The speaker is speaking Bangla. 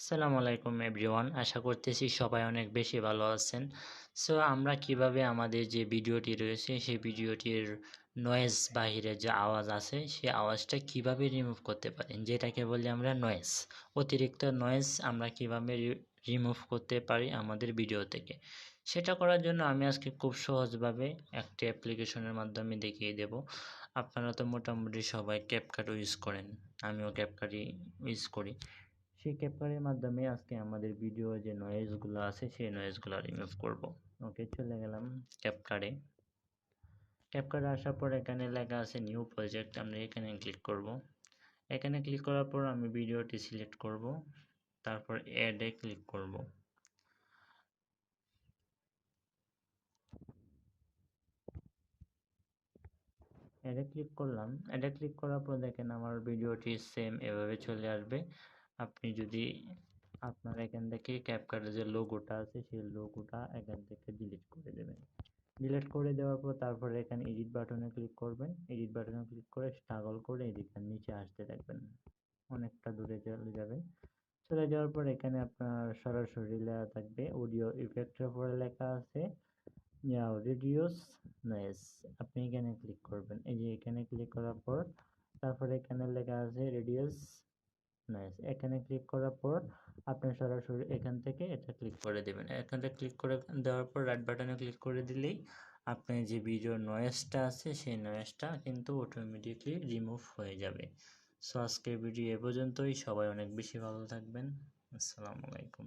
আসসালামু আলাইকুম এভরিওয়ান, আশা করতেছি সবাই অনেক বেশি ভালো আছেন। সো আমরা কিভাবে আমাদের যে ভিডিওটি রয়েছে সেই ভিডিওটির নয়েজ, বাহিরে যে আওয়াজ আছে সেই আওয়াজটা কিভাবে রিমুভ করতে পারি, যেটাকে বলি আমরা নয়েজ। অতিরিক্ত নয়েজ আমরা কিভাবে রিমুভ করতে পারি আমাদের ভিডিও থেকে, সেটা করার জন্য আমি আজকে খুব সহজভাবে একটি অ্যাপ্লিকেশনের মাধ্যমে দেখিয়ে দেব। আপনারা তো মোটামুটি সবাই ক্যাপকাট ইউজ করেন, আমিও ক্যাপকাট ইউজ করি। সেই ক্যাপকাটের মাধ্যমে আজকে আমাদের ভিডিও যে নয়েজগুলো আছে সেই নয়েজগুলো রিমুভ করব। ওকে, চলে গেলাম ক্যাপকাটে। ক্যাপকাটে আসার পর এখানে লেখা আছে নিউ প্রজেক্ট, আমরা এখানে ক্লিক করব। এখানে ক্লিক করার পর আমি ভিডিওটি সিলেক্ট করব, তারপর অ্যাডে ক্লিক করব। অ্যাডে ক্লিক করলাম। অ্যাডে ক্লিক করার পর দেখেন আমার ভিডিওটি সেম এভাবে চলে আসবে। আপনি যদি আপনার এখান থেকে ক্যাপকাটের যে লোগোটা আছে সেই লোগোটা এখান থেকে ডিলিট করে দেবেন। ডিলিট করে দেওয়ার পর তারপরে এখানে এডিট বাটনে ক্লিক করবেন। এডিট বাটনে ক্লিক করে টাগল করে এদিকটা নিচে আসতে থাকবেন, অনেকটা দূরে চলে যাবেন। চলে যাওয়ার পর এখানে আপনার সরাসরি লেখা থাকবে অডিও ইফেক্টের উপরে লেখা আছে রিডিউস নয়েজ। আপনি এখানে ক্লিক করবেন। এই যে এখানে ক্লিক করার পর তারপরে এখানে লেখা আছে রিডিউস নয়েজ। এখানে ক্লিক করার পর আপনি সরাসরি এখান থেকে এটা ক্লিক করে দেবেন। এখানে ক্লিক করে দেওয়ার পর রাইট বাটনে ক্লিক করে দিলেই আপনি যে ভিডিও নয়েজটা আছে সেই নয়েজটা কিন্তু অটোমেটিকলি রিমুভ হয়ে যাবে। সো আজকের ভিডিও এ পর্যন্তই। সবাই অনেক বেশি ভালো থাকবেন। আসসালামু আলাইকুম।